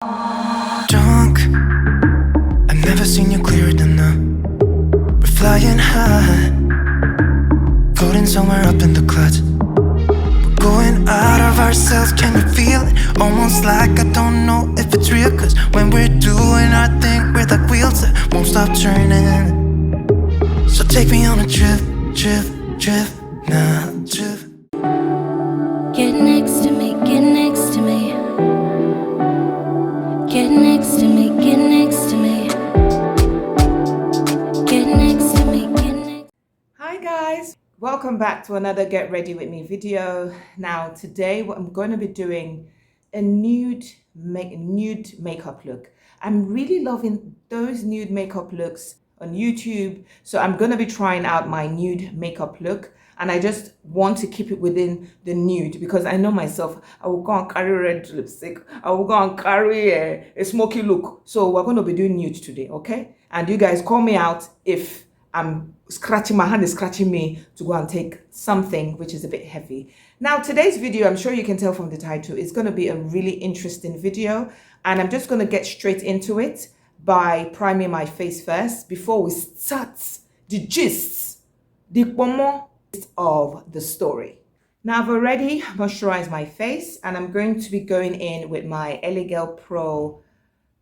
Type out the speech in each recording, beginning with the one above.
Drunk, I've never seen you clearer than now. We're flying high, floating somewhere up in the clouds. We're going out of ourselves, can you feel it? Almost like I don't know if it's real. Cause when we're doing our thing, we're like wheels that won't stop turning. So take me on a trip, now, trip. Get next to me, get next to me. Get next to me, get next to me. Get next to me, get next. Hi guys, welcome back to another Get Ready With Me video. Now today what I'm going to be doing a nude makeup look. I'm really loving those nude makeup looks on YouTube. So I'm going to be trying out my nude makeup look. And I just want to keep it within the nude because I know myself, I will go and carry red lipstick. I will go and carry a smoky look. So we're going to be doing nude today, okay? And you guys call me out if I'm scratching, my hand is scratching me to go and take something which is a bit heavy. Now, today's video, I'm sure you can tell from the title, is going to be a really interesting video. And I'm just going to get straight into it by priming my face first before we start the gist, the pomo of the story. Now I've already moisturized my face and I'm going to be going in with my Ellie Pro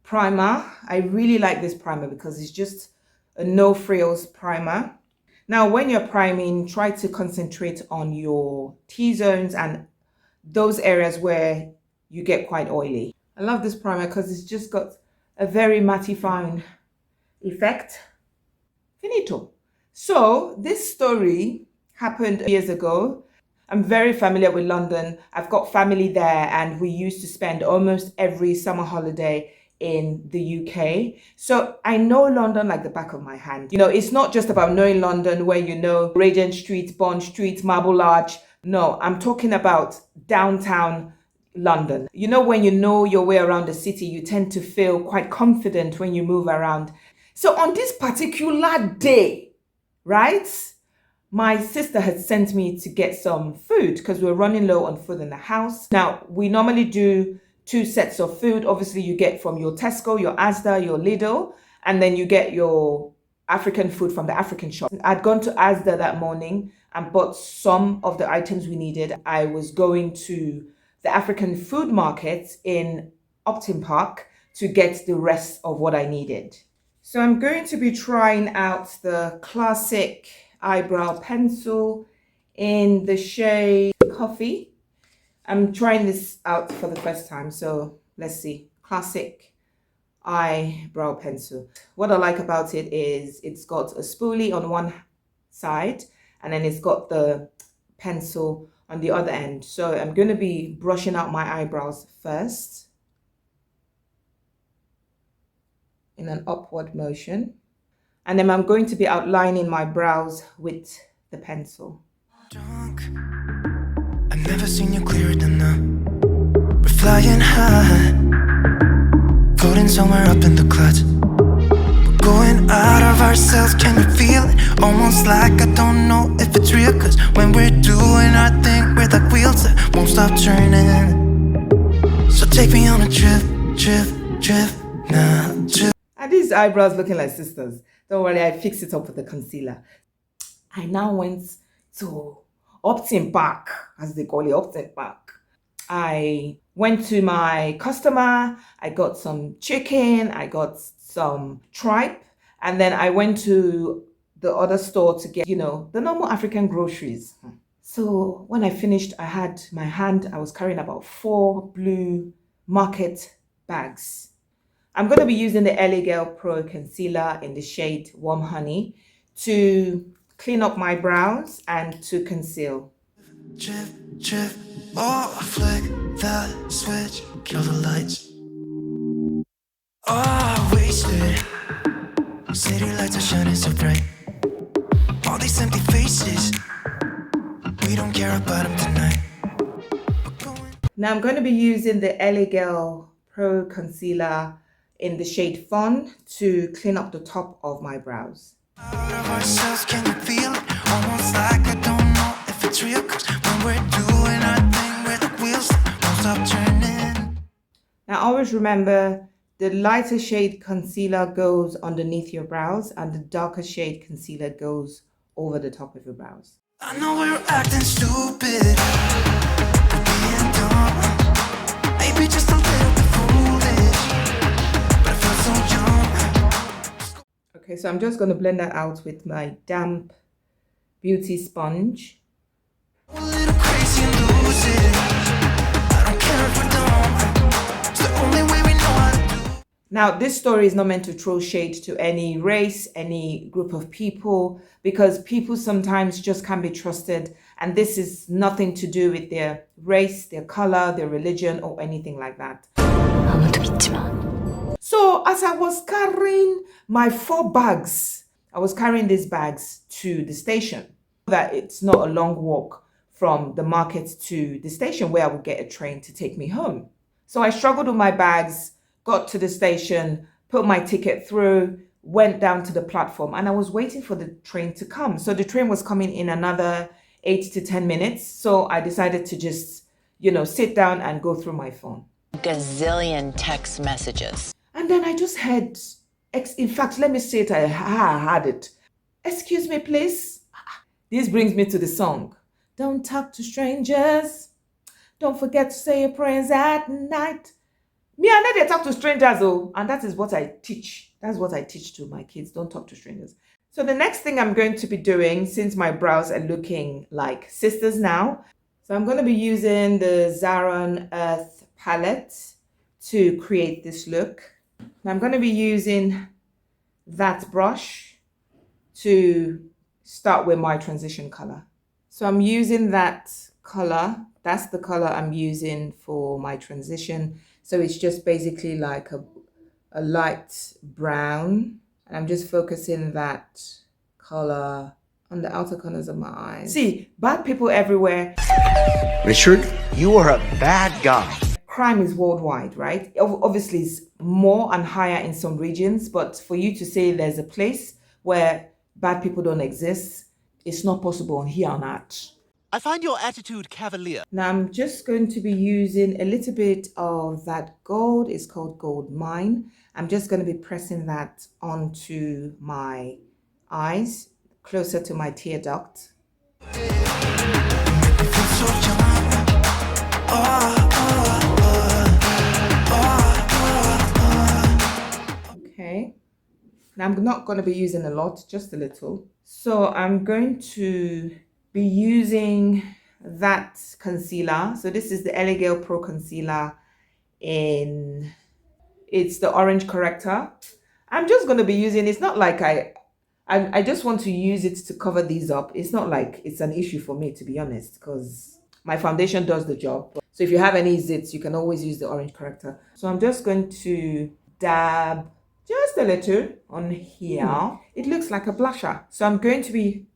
primer. I really like this primer because it's just a no frills primer. Now when you're priming, try to concentrate on your T-zones and those areas where you get quite oily. I love this primer because it's just got a very mattifying effect. Finito. So this story happened years ago. I'm very familiar with London. I've got family there and we used to spend almost every summer holiday in the UK. So I know London like the back of my hand. You know, it's not just about knowing London where you know Regent Street, Bond Street, Marble Arch. No, I'm talking about downtown London. You know, when you know your way around the city, you tend to feel quite confident when you move around. So on this particular day, right? My sister had sent me to get some food because we're running low on food in the house. Now, we normally do 2 sets of food. Obviously, you get from your Tesco, your Asda, your Lidl, and then you get your African food from the African shop. I'd gone to Asda that morning and bought some of the items we needed. I was going to the African food market in Upton Park to get the rest of what I needed. So I'm going to be trying out the classic Eyebrow Pencil in the shade Toffee. I'm trying this out for the first time, so let's see. Classic Eyebrow Pencil. What I like about it is it's got a spoolie on one side and then it's got the pencil on the other end. So I'm going to be brushing out my eyebrows first in an upward motion. And then I'm going to be outlining my brows with the pencil. Drunk, I've never seen you clearer than now. We're flying high, floating somewhere up in the clouds. We're going out of ourselves, can you feel it? Almost like I don't know if it's real. Cause when we're doing our thing, we're like wheels that won't stop turning. So take me on a trip, now, trip. Are these eyebrows looking like sisters? Don't worry, I fixed it up with the concealer. I now went to Upton Park, as they call it, Upton Park. I went to my customer, I got some chicken, I got some tripe, and then I went to the other store to get, you know, the normal African groceries. So when I finished, I had my hand, I was carrying about 4 blue market bags. I'm going to be using the Ellie Pro Concealer in the shade Warm Honey to clean up my brows and to conceal. Drip, oh, flick the switch, kill the lights. Oh, wasted. City lights are shining so bright. All these empty faces, we don't care about them tonight. Now I'm going to be using the Ellie Pro Concealer in the shade Fawn to clean up the top of my brows. Out of ourselves, can you feel it? Almost like I don't know if it's real. Cause when we're doing our thing, we're the wheels that won't stop turning. Now always remember the lighter shade concealer goes underneath your brows and the darker shade concealer goes over the top of your brows. I know we're acting stupid, we're being dumb, maybe just a little bit foolish, but I feel so young. Okay, so I'm just going to blend that out with my damp beauty sponge. A little crazy and lose it. I don't care if we're dumb. It's the only way we know how to do. Now, this story is not meant to throw shade to any race, any group of people, because people sometimes just can't be trusted. And this is nothing to do with their race, their color, their religion, or anything like that. 아무도 믿지 마. So as I was carrying my 4 bags, I was carrying these bags to the station. That it's not a long walk from the market to the station where I would get a train to take me home. So I struggled with my bags, got to the station, put my ticket through, went down to the platform, and I was waiting for the train to come. So the train was coming in another 8 to 10 minutes. So I decided to just, sit down and go through my phone. Gazillion text messages. And then I just heard, in fact, let me say it, I had it. Excuse me, please. This brings me to the song. Don't talk to strangers. Don't forget to say your prayers at night. Me, I know they talk to strangers, oh, and that is what I teach. That's what I teach to my kids. Don't talk to strangers. So the next thing I'm going to be doing, since my brows are looking like sisters now, so I'm going to be using the Zaron Earth palette to create this look. And I'm going to be using that brush to start with my transition color. So I'm using that color. That's the color I'm using for my transition. So it's just basically like a light brown. And I'm just focusing that color on the outer corners of my eyes. See, bad people everywhere. Richard, you are a bad guy. Crime is worldwide, right? Obviously, it's more and higher in some regions. But for you to say there's a place where bad people don't exist, it's not possible here on Earth. I find your attitude cavalier. Now I'm just going to be using a little bit of that gold. It's called Gold Mine. I'm just going to be pressing that onto my eyes, closer to my tear duct. Okay. Now I'm not going to be using a lot, just a little. So I'm going to be using that concealer. So this is the Ellie Pro Concealer it's the orange corrector. I'm just going to be using, it's not like I just want to use it to cover these up. It's not like it's an issue for me, to be honest, because my foundation does the job. So if you have any zits, you can always use the orange corrector. So I'm just going to dab just a little on here. It looks like a blusher. So I'm going to be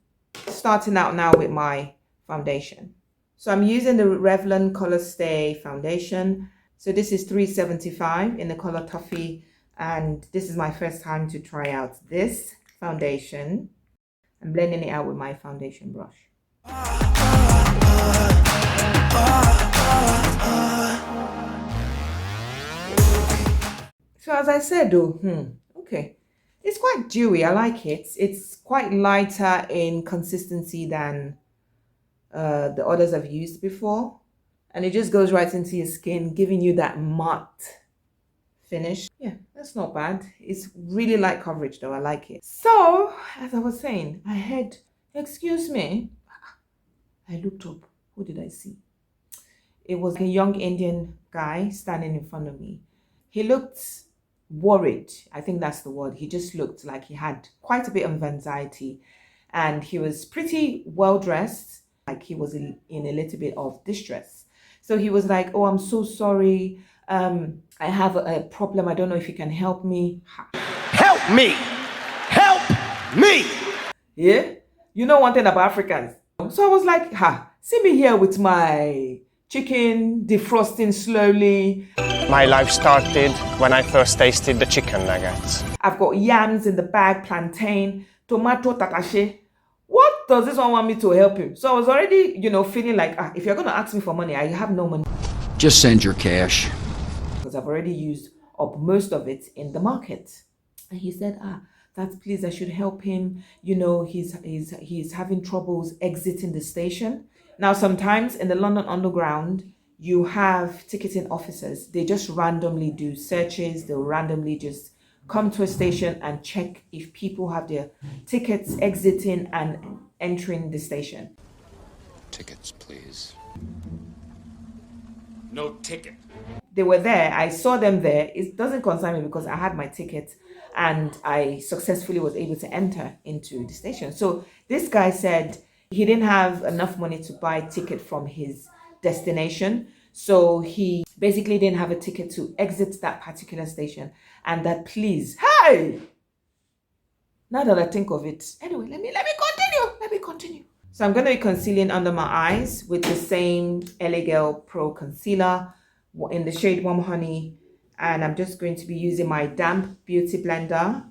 starting out now with my foundation. So I'm using the Revlon Colorstay foundation. So this is 375 in the color Toffee. And this is my first time to try out this foundation. I'm blending it out with my foundation brush. So as I said though, okay. It's quite dewy, I like it. It's quite lighter in consistency than the others I've used before. And it just goes right into your skin, giving you that matte finish. Yeah, that's not bad. It's really light coverage though, I like it. So, as I was saying, I heard, excuse me. I looked up, who did I see? It was a young Indian guy standing in front of me. He looked worried. I think that's the word. He just looked like he had quite a bit of anxiety, and he was pretty well dressed, like he was in a little bit of distress. So he was like, oh, I'm so sorry. I have a problem. I don't know if you can help me. Help me! Help me! Yeah? You know one thing about Africans. So I was like, see me here with my chicken defrosting slowly. My life started when I first tasted the chicken nuggets. I've got yams in the bag, plantain, tomato tatache. What does this one want me to help him? So I was already, feeling like, if you're going to ask me for money, I have no money. Just send your cash. because I've already used up most of it in the market. And he said, that's please, I should help him. You know, he's having troubles exiting the station. Now, sometimes in the London Underground, you have ticketing officers. They just randomly do searches. They'll randomly just come to a station and check if people have their tickets exiting and entering the station. Tickets, please. No ticket. They were there. I saw them there. It doesn't concern me because I had my ticket and I successfully was able to enter into the station. So this guy said he didn't have enough money to buy a ticket from his destination. So he basically didn't have a ticket to exit that particular station. And that please, hey! Now that I think of it. Anyway, let me continue. So I'm going to be concealing under my eyes with the same Ellie Girl Pro Concealer in the shade Warm Honey. And I'm just going to be using my damp beauty blender.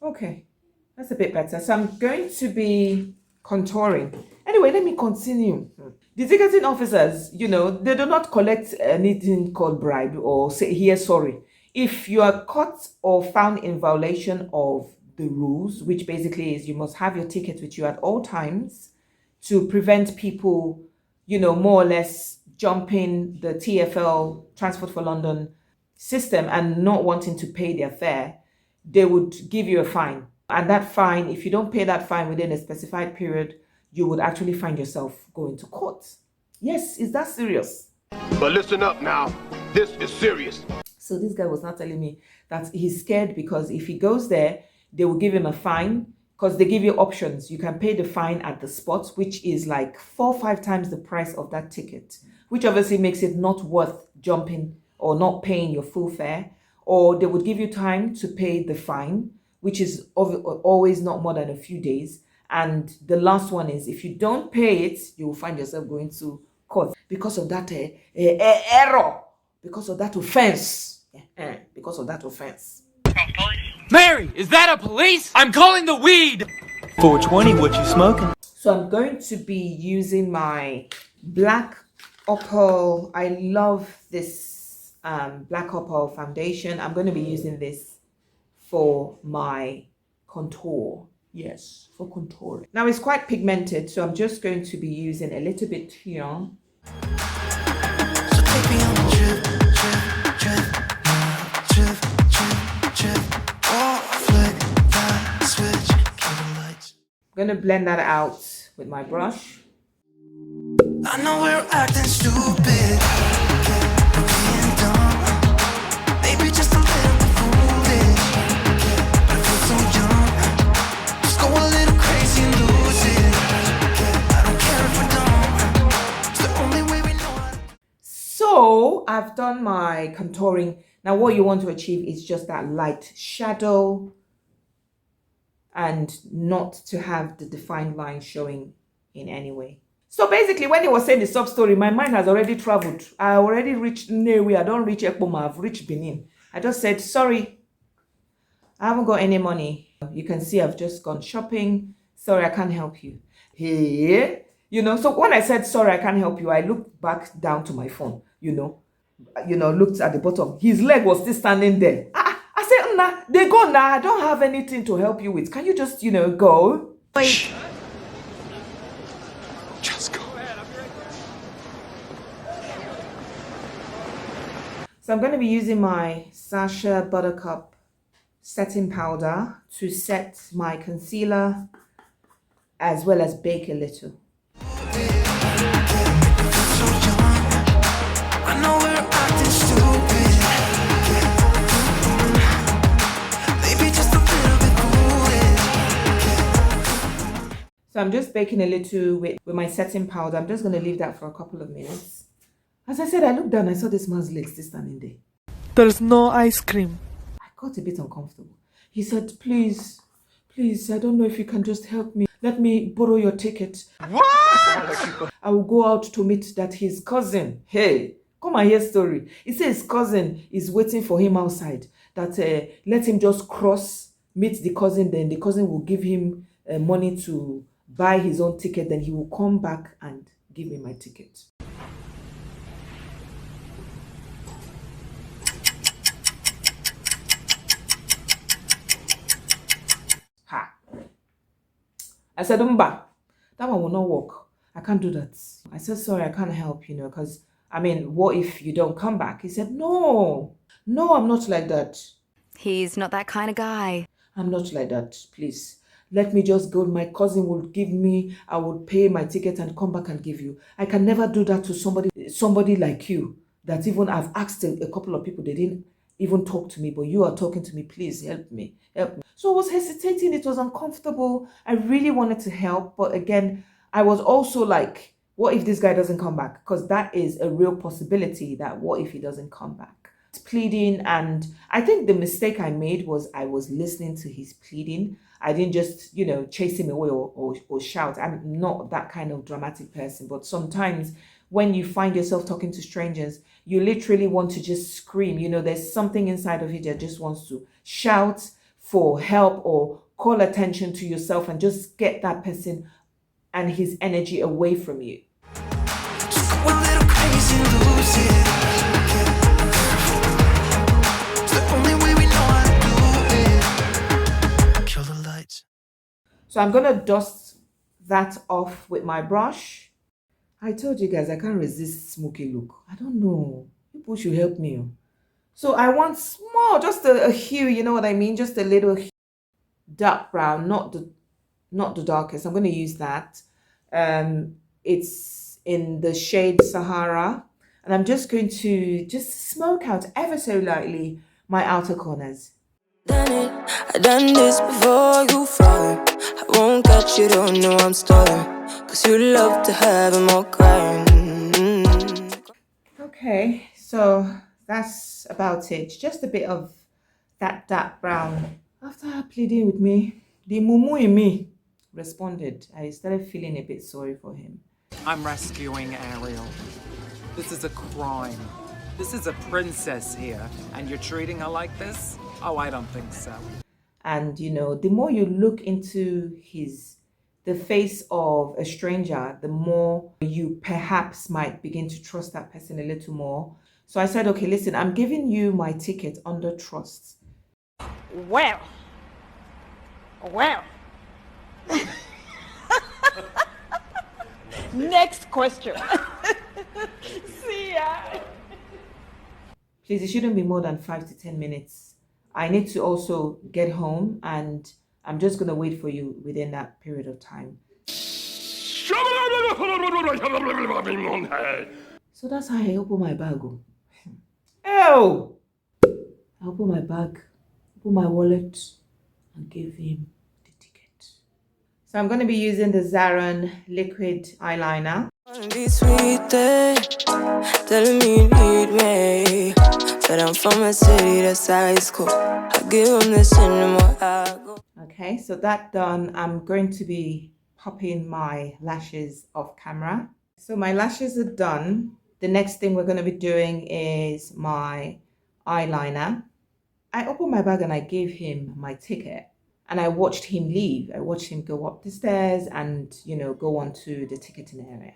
Okay, that's a bit better. So I'm going to be contouring. Anyway, let me continue. The ticketing officers, you know, they do not collect anything called bribe or say here sorry. If you are caught or found in violation of the rules, which basically is you must have your ticket with you at all times to prevent people, you know, more or less jumping the TfL, Transport for London system and not wanting to pay their fare, they would give you a fine. And that fine, if you don't pay that fine within a specified period, you would actually find yourself going to court. Yes, is that serious? But listen up now, this is serious. So this guy was not telling me that he's scared because if he goes there, they will give him a fine because they give you options. You can pay the fine at the spot, which is like 4 or 5 times the price of that ticket, which obviously makes it not worth jumping or not paying your full fare. Or they would give you time to pay the fine, which is always not more than a few days. And the last one is if you don't pay it, you will find yourself going to court because of that error, because of that offense, because of that offense. Mary, is that a police? I'm calling the weed. 420, what you smoking? So I'm going to be using my black Opal. I love this black Opal foundation. I'm going to be using this for my contour. Yes, for contouring. Now it's quite pigmented, so I'm just going to be using a little bit here. So take me on a trip, oh, flick that switch, kill the lights. I'm going to blend that out with my brush. I know we're acting stupid, we're being dumb, maybe just a little bit foolish, but I feel so young. Just go a little crazy and lose it. I don't care if we're dumb, it's the only way we know how to. So I've done my contouring. Now what you want to achieve is just that light shadow and not to have the defined line showing in any way. So basically, when he was saying the sub story, my mind has already traveled. I already reached Newe. I don't reach Ekpoma. I've reached Benin. I just said, sorry, I haven't got any money. You can see I've just gone shopping. Sorry, I can't help you. Hey, you know, so when I said, sorry, I can't help you, I looked back down to my phone, you know, looked at the bottom. His leg was still standing there. I said, nah, they go now. I don't have anything to help you with. Can you just, go? Wait. Just go. So I'm going to be using my Sasha Buttercup setting powder to set my concealer as well as bake a little. I know we're acting stupid, maybe just a little bit foolish. So I'm just baking a little with my setting powder. I'm just going to leave that for a couple of minutes. As I said, I looked down, I saw this man's legs still standing there. There's no ice cream. I got a bit uncomfortable. He said, please, I don't know if you can just help me. Let me borrow your ticket. What? I will go out to meet his cousin. Hey, Come and hear story. He says his cousin is waiting for him outside. That let him just cross, meet the cousin. Then the cousin will give him money to buy his own ticket. Then he will come back and give me my ticket. Ha! I said, Umba, that one will not work. I can't do that. I said, sorry, I can't help, because, I mean, what if you don't come back? He said, no, I'm not like that. He's not that kind of guy. I'm not like that, please. Let me just go. My cousin will give me, I will pay my ticket and come back and give you. I can never do that to somebody like you, that even I've asked a couple of people, they didn't even talk to me, but you are talking to me, please help me. So I was hesitating, it was uncomfortable. I really wanted to help, but again, I was also like, what if this guy doesn't come back? Because that is a real possibility, that what if he doesn't come back? Pleading, and I think the mistake I made was I was listening to his pleading. I didn't just, chase him away or shout. I'm not that kind of dramatic person, but sometimes when you find yourself talking to strangers, you literally want to just scream. There's something inside of you that just wants to shout for help or call attention to yourself and just get that person and his energy away from you. Just go a little crazy, lose it. It's the only way we know how to do it. Kill the lights. So I'm gonna dust that off with my brush. I told you guys I can't resist smoky look. I don't know. People should help me. So I want small, just a hue, you know what I mean? Just a little dark brown, not the darkest. I'm going to use that. It's in the shade Sahara. And I'm just going to just smoke out ever so lightly my outer corners. Done it, I done this before you fall. I won't catch you, don't know I'm stalling. Cause you love to have them all crying. Okay, so that's about it. Just a bit of that dark brown. After her pleading with me, the mumu in me responded. I started feeling a bit sorry for him. I'm rescuing Ariel. This is a crime. This is a princess here, and you're treating her like this? Oh, I don't think so. And the more you look into the face of a stranger, the more you perhaps might begin to trust that person a little more. So I said, okay, listen, I'm giving you my ticket under trust. Well. Next question. See ya. Please, it shouldn't be more than 5 to 10 minutes. I need to also get home, and I'm just going to wait for you within that period of time. So that's how I open my bag. Oh! I open my bag, open my wallet, and give him the ticket. So I'm going to be using the Zaron liquid eyeliner. Be sweet, telling me you need me. But I'm from a city that's high school. I give them this anymore. Okay, so that done, I'm going to be popping my lashes off camera. So my lashes are done. The next thing we're going to be doing is my eyeliner. I opened my bag and I gave him my ticket, and I watched him leave. I watched him go up the stairs and, go on to the ticketing area.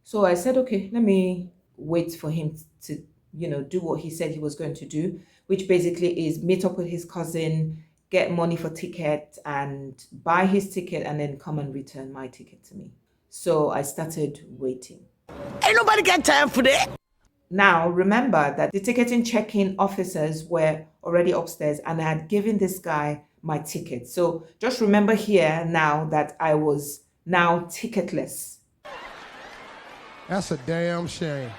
So I said, okay, let me wait for him to, do what he said he was going to do, which basically is meet up with his cousin, get money for ticket and buy his ticket, and then come and return my ticket to me. So I started waiting. Ain't nobody got time for that. Now, remember that the ticketing check-in officers were already upstairs and I had given this guy my ticket. So just remember here now that I was now ticketless. That's a damn shame.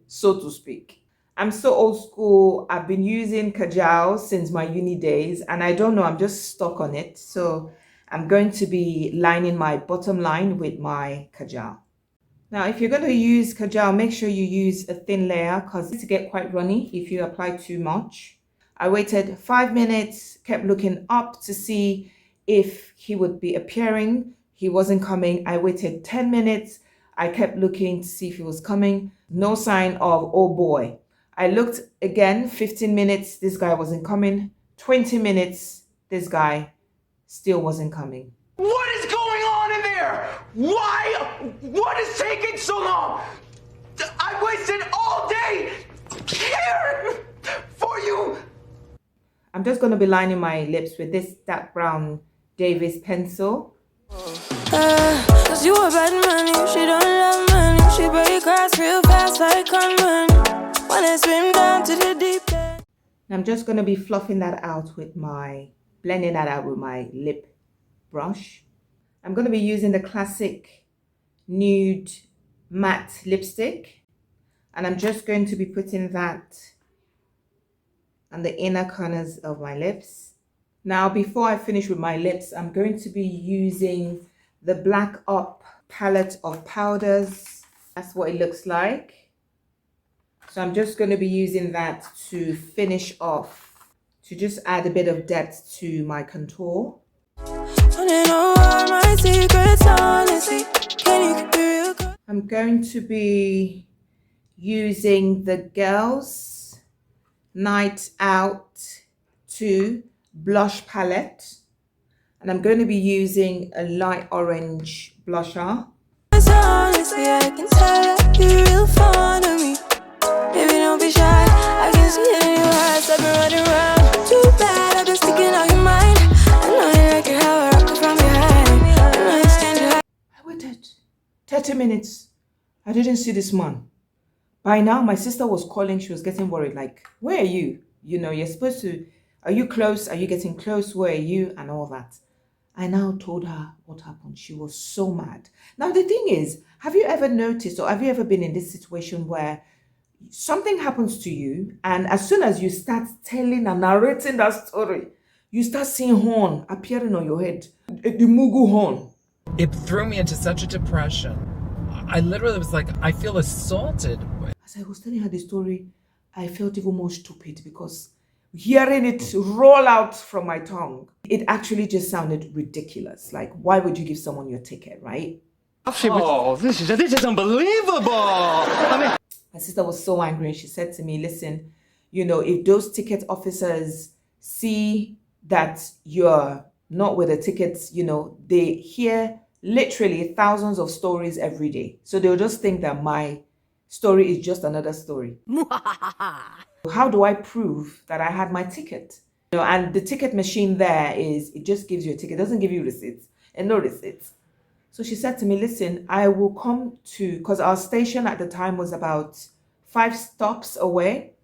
So to speak. I'm so old school. I've been using Kajal since my uni days, and I don't know, I'm just stuck on it. So I'm going to be lining my bottom line with my Kajal. Now, if you're going to use Kajal, make sure you use a thin layer because it's to get quite runny if you apply too much. I waited 5 minutes, kept looking up to see if he would be appearing. He wasn't coming. I waited 10 minutes. I kept looking to see if he was coming. No sign of oh boy. I looked again, 15 minutes, this guy wasn't coming. 20 minutes, this guy still wasn't coming. What is going on in there? Why? What is taking so long? I wasted all day here for you. I'm just going to be lining my lips with this dark brown Davis pencil. Cause you a bad money, she don't love money. She break grass real fast like conman. Wanna swim down to the deep end. I'm just going to be fluffing that out with blending that out with my lip brush. I'm going to be using the classic nude matte lipstick. And I'm just going to be putting that on the inner corners of my lips. Now, before I finish with my lips, I'm going to be using the Black Up palette of powders. That's what it looks like. So I'm just going to be using that to finish off, to just add a bit of depth to my contour. I'm going to be using the Girls Night Out 2 blush palette, and I'm going to be using a light orange blusher. Honestly, I can tell you're real fond of me. Baby, don't be shy. I can see it in your eyes. I've been running around. Too bad I've been sticking out your mind. I know you like it how I rock it from behind. I know you stand your high. I waited 30 minutes. I didn't see this man. By now, my sister was calling. She was getting worried. Like, where are you? You know, you're supposed to... Are you close? Are you getting close? Where are you? And all that. I now told her what happened. She was so mad. Now, the thing is, have you ever noticed or have you ever been in this situation where something happens to you and as soon as you start telling and narrating that story, you start seeing horn appearing on your head, the Mugu horn. It threw me into such a depression. I literally was like, I feel assaulted. As I was telling her the story, I felt even more stupid because hearing it roll out from my tongue, it actually just sounded ridiculous. Like, why would you give someone your ticket, right? Oh, this is unbelievable. I mean, my sister was so angry. She said to me, listen, you know, if those ticket officers see that you're not with the tickets, you know, they hear literally thousands of stories every day. So they'll just think that my story is just another story. How do I prove that I had my ticket? You know, and the ticket machine there is, it just gives you a ticket. It doesn't give you receipts and no receipts. So she said to me, listen, I will come to, because our station at the time was about 5 stops away.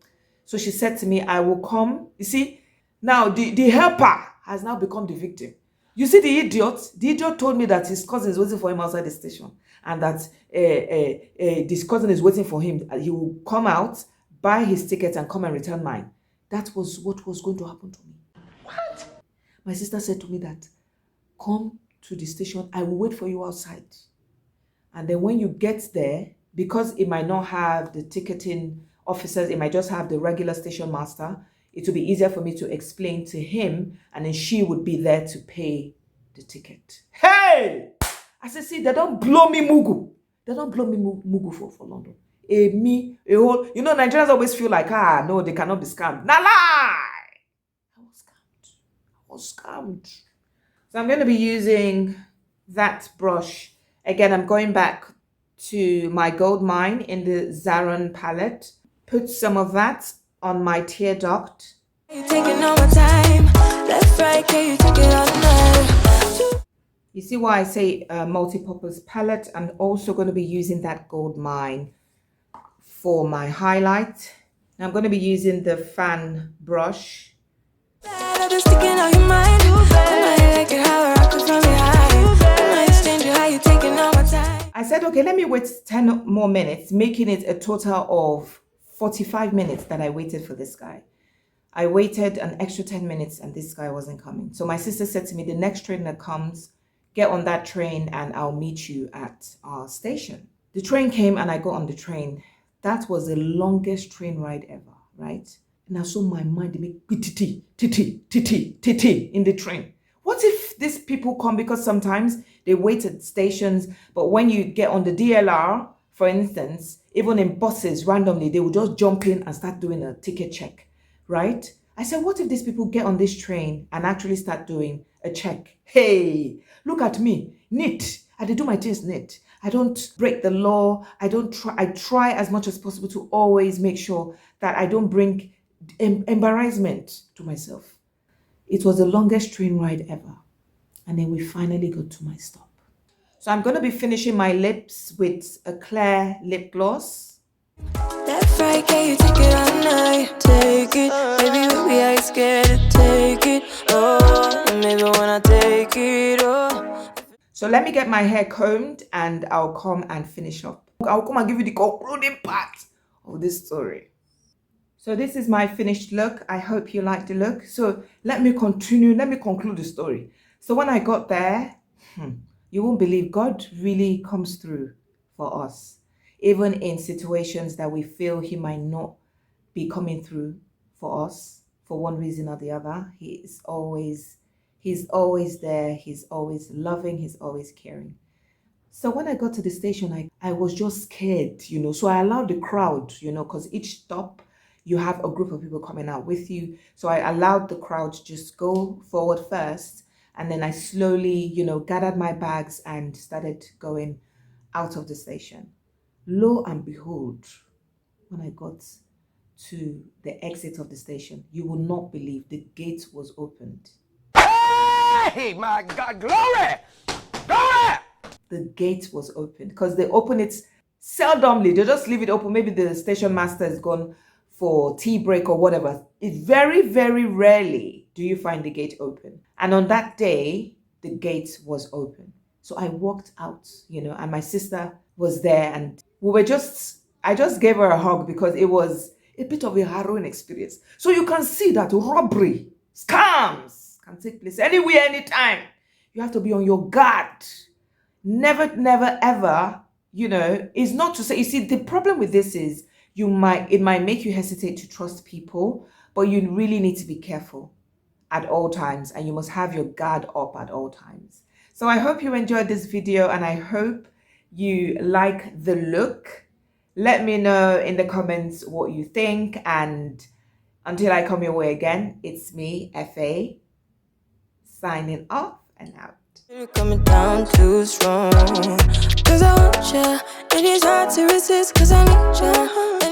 So she said to me, I will come. You see, now the helper has now become the victim. You see the idiot told me that his cousin is waiting for him outside the station and that this cousin is waiting for him. He will come out, buy his ticket and come and return mine. That was what was going to happen to me. What? My sister said to me that, come to the station, I will wait for you outside. And then when you get there, because it might not have the ticketing officers, it might just have the regular station master, it will be easier for me to explain to him and then she would be there to pay the ticket. Hey! I said, see, they don't blow me mugu. They don't blow me mugu for London. You know, Nigerians always feel like, no, they cannot be scammed. Nah, lie! I was scammed. So I'm going to be using that brush. Again, I'm going back to my gold mine in the Zaron palette. Put some of that on my tear duct. You taking all my time. Left, right, can you take it all night? You see why I say multi-purpose palette? I'm also going to be using that gold mine for my highlight. I'm going to be using the fan brush. I said, okay, let me wait 10 more minutes, making it a total of 45 minutes that I waited for this guy. I waited an extra 10 minutes and this guy wasn't coming. So my sister said to me, the next train that comes, get on that train and I'll meet you at our station. The train came and I got on the train. That was the longest train ride ever, right? And I saw my mind make titi in the train. What if if these people come, because sometimes they wait at stations, but when you get on the DLR, for instance, even in buses, randomly, they will just jump in and start doing a ticket check, right? I said, what if these people get on this train and actually start doing a check? Hey, look at me, neat. I do my things neat. I don't break the law. I try as much as possible to always make sure that I don't bring embarrassment to myself. It was the longest train ride ever. And then we finally got to my stop. So I'm going to be finishing my lips with a clear lip gloss. Left, right, can you take it all night? Take it, baby, we ain't scared to take it. Oh, maybe when I take it, oh. So let me get my hair combed and I'll come and finish up. I'll come and give you the concluding part of this story. So this is my finished look. I hope you like the look. So let me continue. Let me conclude the story. So when I got there, you won't believe God really comes through for us. Even in situations that we feel he might not be coming through for us for one reason or the other. He's always there. He's always loving. He's always caring. So when I got to the station, I was just scared, So I allowed the crowd, because each stop, you have a group of people coming out with you. So I allowed the crowd to just go forward first. And then I slowly, gathered my bags and started going out of the station. Lo and behold, when I got to the exit of the station, you will not believe the gate was opened. Hey, my God, glory! Glory! The gate was opened because they open it seldomly. They just leave it open. Maybe the station master is gone for tea break or whatever. It's very, very rarely do you find the gate open. And on that day, the gate was open. So I walked out, and my sister was there and I just gave her a hug because it was a bit of a harrowing experience. So you can see that robbery, scams can take place anywhere, anytime. You have to be on your guard. Never, ever, it's not to say, you see, the problem with this is it might make you hesitate to trust people, but you really need to be careful at all times and you must have your guard up at all times. So I hope you enjoyed this video and I hope you like the look. Let me know in the comments what you think, and until I come your way again, it's me, FA, signing off and out. You're coming down too strong, 'cause I want ya, and it's hard to resist 'cause I need ya.